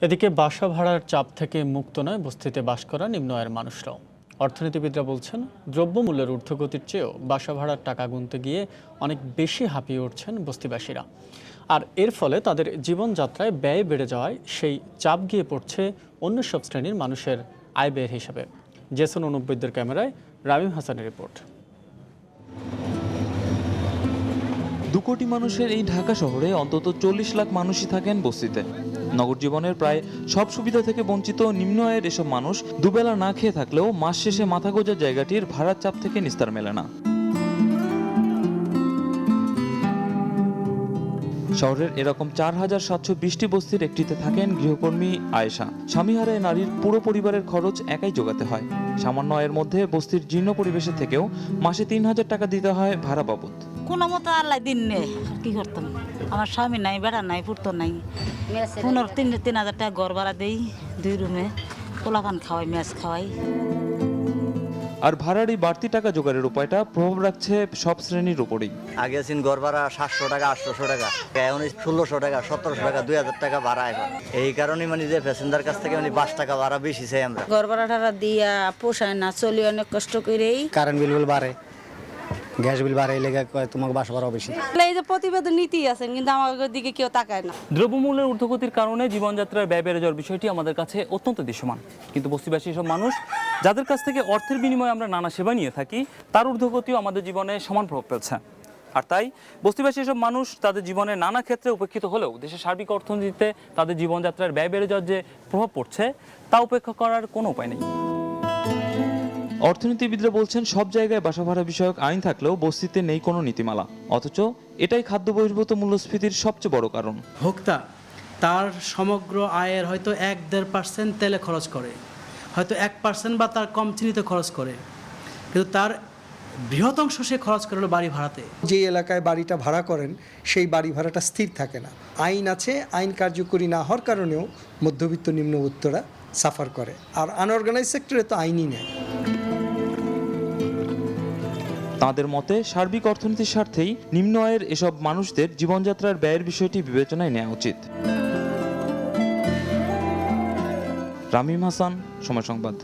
এদিকে বাসা ভাড়ার চাপ থেকে মুক্ত নয় বস্তিতে বাস করা নিম্ন আয়ের মানুষরাও। অর্থনীতিবিদরা বলছেন, দ্রব্যমূল্যের ঊর্ধ্বগতির চেয়েও বাসা ভাড়ার টাকা গুনতে গিয়ে অনেক বেশি হাঁপিয়ে উঠছেন বস্তিবাসীরা। আর এর ফলে তাদের জীবনযাত্রায় ব্যয় বেড়ে যাওয়ায় সেই চাপ গিয়ে পড়ছে অন্য সব শ্রেণীর মানুষের আয় ব্যয়ের হিসাবে। জেসন অনুবৈদ্যের ক্যামেরায় রামিম হাসানের রিপোর্ট। 2 কোটি মানুষের এই ঢাকা শহরে অন্তত 40 লাখ মানুষই থাকেন বস্তিতে। নগর জীবনের প্রায় সব সুবিধা থেকে বঞ্চিত নিম্ন আয়ের এসব মানুষ দুবেলা না খেয়ে থাকলেও মাস শেষে মাথা গোঁজার জায়গাটির ভাড়ার চাপ থেকে নিস্তার মেলে না। শহরের এরকম 4720টি বস্তির একটিতে থাকেন গৃহকর্মী আয়েশা। স্বামী হারায় নারীর পুরো পরিবারের খরচ একাই জোগাতে হয়। সামান্য আয়ের মধ্যে বস্তির জীর্ণ পরিবেশের থেকেও মাসে 3000 টাকা দিতে হয় ভাড়া বাবদ। কোনো মতো আল্লাহ দিন নেই, কি করতাম। আমার স্বামী নাই, বেড়া নাই, পুরতো নাই। 3000 টাকা ঘর ভাড়া দেই, 2 রুমে পোলাপান খাওয়াই, ম্যাচ খাওয়াই। আর ভাড়ার এই বাড়তি টাকা জোগাড়ের উপায়টা প্রভাব রাখছে সব শ্রেণীর উপরেই। আগে ছিল ঘর ভাড়া 700 টাকা, 800 টাকা, এখন 1600 টাকা, 1700 টাকা, 2000 টাকা ভাড়া। এখন এই কারণে যে প্যাসেঞ্জার কাছ থেকে 5 টাকা ভাড়া বেশি চাই আমরা। ঘর ভাড়াটা দিয়া পোষায় না, চলি অনেক কষ্ট করেই। কারেন্ট বিল বাড়ে, গ্যাস বিল বাড়ে, এই লেগে তোমাকে বাসা ভাড়া বেশি। এই যে প্রতিবেদন নীতি আছেন, কিন্তু আমাদের দিকে কেউ তাকায় না। দ্রব্যমূল্যের ঊর্ধ্বগতির কারণে জীবনযাত্রার ব্যয় বেড়ে যাওয়ার বিষয়টি আমাদের কাছে অত্যন্ত দৃশ্যমান। কিন্তু বস্তিবাসী এসব মানুষ, যাদের কাছ থেকে অর্থের বিনিময়ে আমরা নানা সেবা নিয়ে থাকি, তার ঊর্ধ্বগতিও আমাদের জীবনে সমান প্রভাব ফেলছে। আর তাই বস্তিবাসী এসব মানুষ তাদের জীবনে নানা ক্ষেত্রে উপেক্ষিত হলেও দেশের সার্বিক অর্থনীতিতে তাদের জীবনযাত্রার ব্যয় বেড়ে যাওয়ার যে প্রভাব পড়ছে তা উপেক্ষা করার কোনো উপায় নেই। অর্থনীতিবিদরা বলছেন, সব জায়গায় বাসা ভাড়া বিষয়ক আইন থাকলেও বস্তিতে নেই কোনো নীতিমালা। অথচ এটাই খাদ্য বহির্ভূত মূল্যস্ফীতির সবচেয়ে বড় কারণ। ভোক্তা তার সমগ্র আয়ের হয়তো 1-1.5% তেলে খরচ করে, হয়তো 1% বা তার কম চিনিতে খরচ করে, কিন্তু তার বৃহৎ অংশ সে খরচ করে হলো বাড়ি ভাড়াতে। যে এলাকায় বাড়িটা ভাড়া করেন সেই বাড়ি ভাড়াটা স্থির থাকে না। আইন আছে, আইন কার্যকরী না হওয়ার কারণেও মধ্যবিত্ত নিম্নবিত্তরা সাফার করে। আর আনঅর্গানাইজ সেক্টরে তো আইনই নেই। তাঁদের মতে সার্বিক অর্থনীতির স্বার্থেই নিম্ন আয়ের এসব মানুষদের জীবনযাত্রার ব্যয়ের বিষয়টি বিবেচনায় নেওয়া উচিত। রামিম হাসান, সময় সংবাদ।